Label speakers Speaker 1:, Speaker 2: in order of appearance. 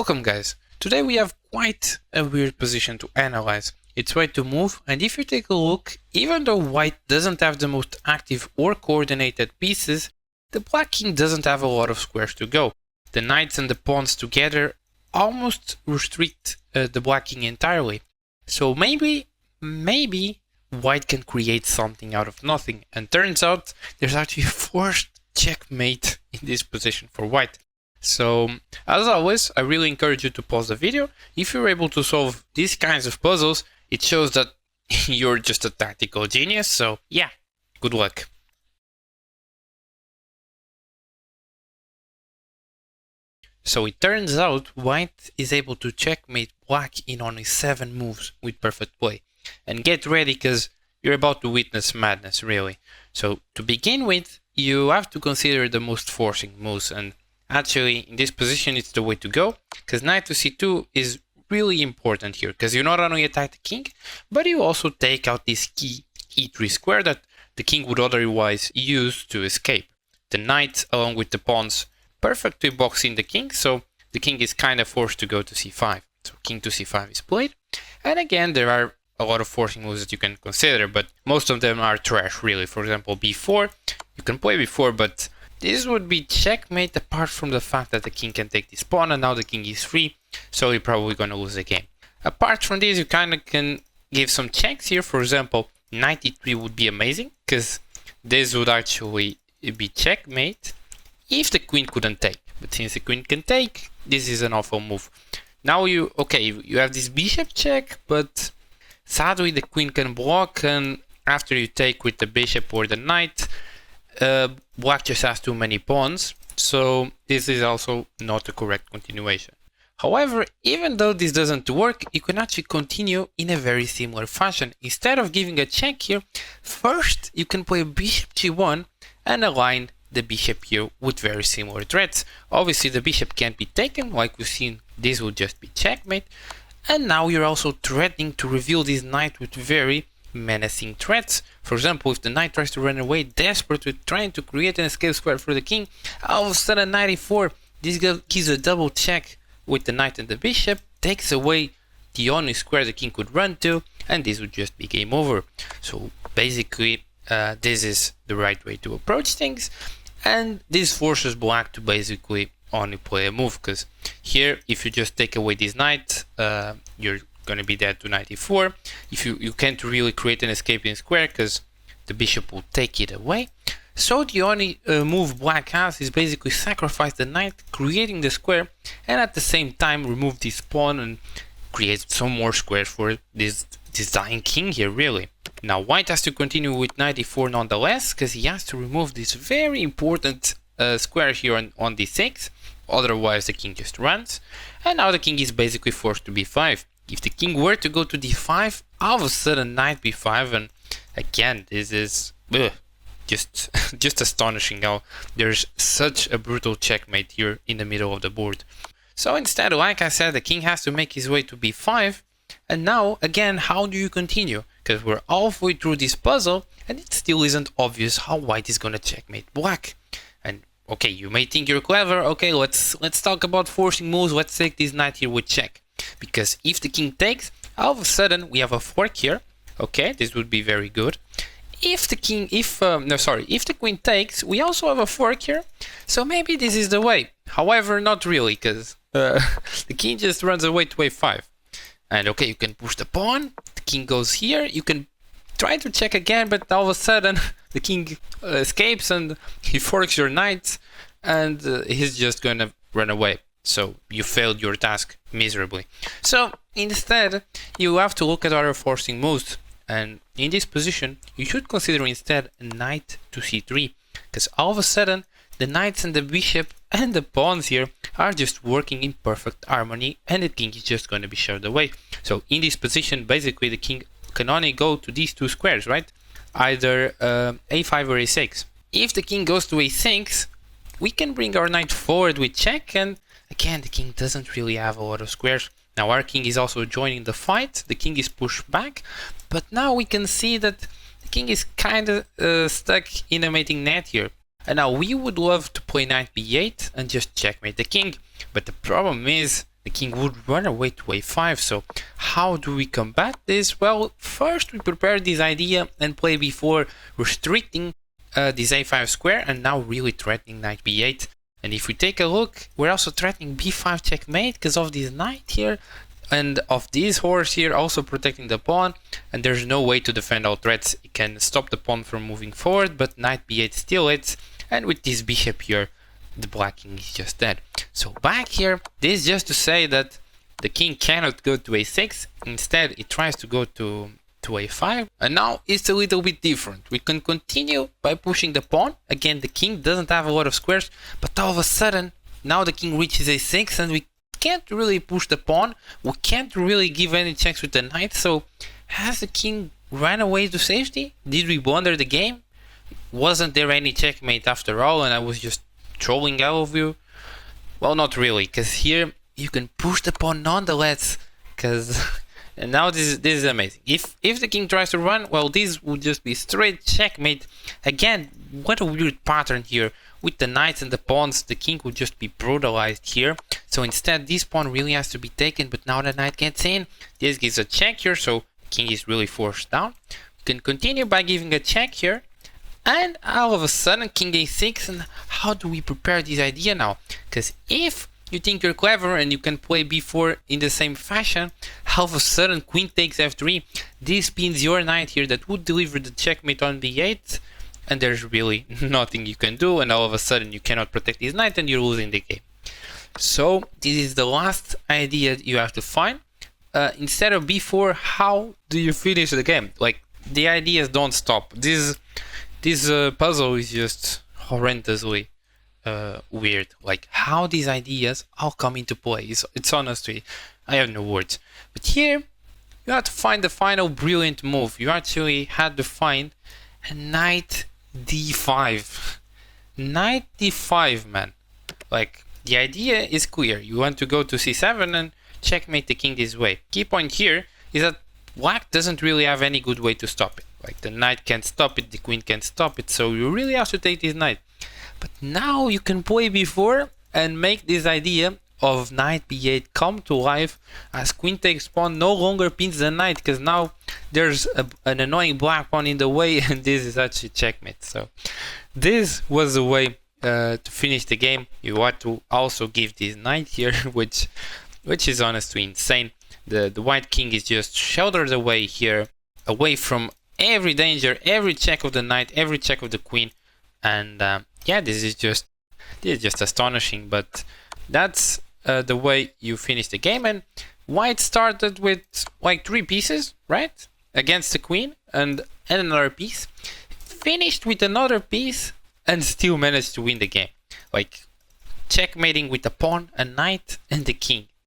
Speaker 1: Welcome guys, today we have quite a weird position to analyze. It's white to move, and if you take a look, even though white doesn't have the most active or coordinated pieces, the black king doesn't have a lot of squares to go. The knights and the pawns together almost restrict the black king entirely. So maybe white can create something out of nothing, and turns out there's actually a forced checkmate in this position for white. So, as always, I really encourage you to pause the video. If you're able to solve these kinds of puzzles, it shows that you're just a tactical genius, so yeah, good luck. So it turns out white is able to checkmate black in only 7 moves with perfect play. And get ready, because you're about to witness madness, really. So to begin with, you have to consider the most forcing moves, and actually, in this position, it's the way to go, because knight to c2 is really important here, because you not only attack the king, but you also take out this key e3 square that the king would otherwise use to escape. The knight, along with the pawns, perfectly box in the king, so the king is kind of forced to go to c5. So king to c5 is played, and again, there are a lot of forcing moves that you can consider, but most of them are trash, really. For example, b4, you can play b4, but this would be checkmate apart from the fact that the king can take this pawn and now the king is free, so you're probably going to lose the game. Apart from this, you kind of can give some checks here. For example, knight e3 would be amazing, because this would actually be checkmate if the queen couldn't take. But since the queen can take, this is an awful move. Now you have this bishop check, but sadly the queen can block, and after you take with the bishop or the knight, black just has too many pawns, so this is also not a correct continuation. However, even though this doesn't work, you can actually continue in a very similar fashion. Instead of giving a check here, first you can play bishop g1 and align the bishop here with very similar threats. Obviously the bishop can't be taken, like we've seen, this would just be checkmate. And now you're also threatening to reveal this knight with very menacing threats. For example, if the knight tries to run away, desperate with trying to create an escape square for the king, all of a sudden knight e4, this gives a double check with the knight and the bishop, takes away the only square the king could run to, and this would just be game over. So basically, this is the right way to approach things, and this forces black to basically only play a move, because here, if you just take away this knight, you're going to be dead to knight e4. If you can't really create an escaping square, because the bishop will take it away. So the only move black has is basically sacrifice the knight, creating the square, and at the same time remove this pawn and create some more squares for this dying king here, really. Now white has to continue with knight e4 nonetheless, because he has to remove this very important square here on d6, otherwise the king just runs, and now the king is basically forced to b5. If the king were to go to d5, all of a sudden knight b5, and again, this is just astonishing how there's such a brutal checkmate here in the middle of the board. So instead, like I said, the king has to make his way to b5, and now, again, how do you continue? Because we're halfway through this puzzle, and it still isn't obvious how white is gonna checkmate black. And okay, you may think you're clever, okay, let's talk about forcing moves, let's take this knight here with check. Because if the king takes, all of a sudden we have a fork here. Okay, this would be very good. If the queen takes, we also have a fork here. So maybe this is the way. However, not really, because the king just runs away to a5. And okay, you can push the pawn. The king goes here. You can try to check again, but all of a sudden the king escapes and he forks your knight, and he's just gonna run away. So you failed your task miserably. So instead, you have to look at other forcing moves. And in this position, you should consider instead knight to c3. Because all of a sudden, the knights and the bishop and the pawns here are just working in perfect harmony, and the king is just going to be shoved away. So in this position, basically the king can only go to these two squares, right? Either a5 or a6. If the king goes to a6, we can bring our knight forward with check, and again, the king doesn't really have a lot of squares. Now our king is also joining the fight, the king is pushed back, but now we can see that the king is kind of stuck in a mating net here. And now we would love to play knight b8 and just checkmate the king, but the problem is the king would run away to a5. So how do we combat this? Well, first we prepare this idea and play b4, restricting this a5 square, and now really threatening knight b8. And if we take a look, we're also threatening b5 checkmate because of this knight here, and of this horse here, also protecting the pawn. And there's no way to defend all threats. It can stop the pawn from moving forward, but knight b8 still hits. And with this bishop here, the black king is just dead. So back here, this is just to say that the king cannot go to a6. Instead, it tries to go to a5. And now it's a little bit different. We can continue by pushing the pawn. Again, the king doesn't have a lot of squares, but all of a sudden, now the king reaches a6 and we can't really push the pawn. We can't really give any checks with the knight. So has the king ran away to safety? Did we blunder the game? Wasn't there any checkmate after all and I was just trolling all of you? Well, not really, because here you can push the pawn nonetheless, because and now this is amazing. If the king tries to run, well, this would just be straight checkmate. Again, what a weird pattern here. With the knights and the pawns, the king would just be brutalized here. So instead, this pawn really has to be taken, but now the knight gets in. This gives a check here, so the king is really forced down. We can continue by giving a check here. And all of a sudden, king a6, and how do we prepare this idea now? Because if you think you're clever and you can play b4 in the same fashion, all of a sudden queen takes f3. This pins your knight here that would deliver the checkmate on b8, and there's really nothing you can do, and all of a sudden you cannot protect this knight and you're losing the game. So this is the last idea you have to find. Instead of b4, how do you finish the game? Like, the ideas don't stop. This puzzle is just horrendously weird. Like, how these ideas all come into play. It's honestly, I have no words. But here, you have to find the final brilliant move. You actually had to find a knight d5. Knight d5, man. Like, the idea is clear. You want to go to c7 and checkmate the king this way. Key point here is that black doesn't really have any good way to stop it. Like, the knight can't stop it, the queen can't stop it, so you really have to take this knight. But now you can play b4 and make this idea of knight b8 come to life, as queen takes pawn no longer pins the knight, because now there's an annoying black pawn in the way, and this is actually checkmate. So this was the way to finish the game. You want to also give this knight here, which is honestly insane. The white king is just sheltered away here, away from every danger, every check of the knight, every check of the queen, and yeah, this is just astonishing. But that's the way you finish the game. And white started with like 3 pieces, right, against the queen, and another piece, finished with another piece, and still managed to win the game. Like, checkmating with a pawn, a knight, and the king.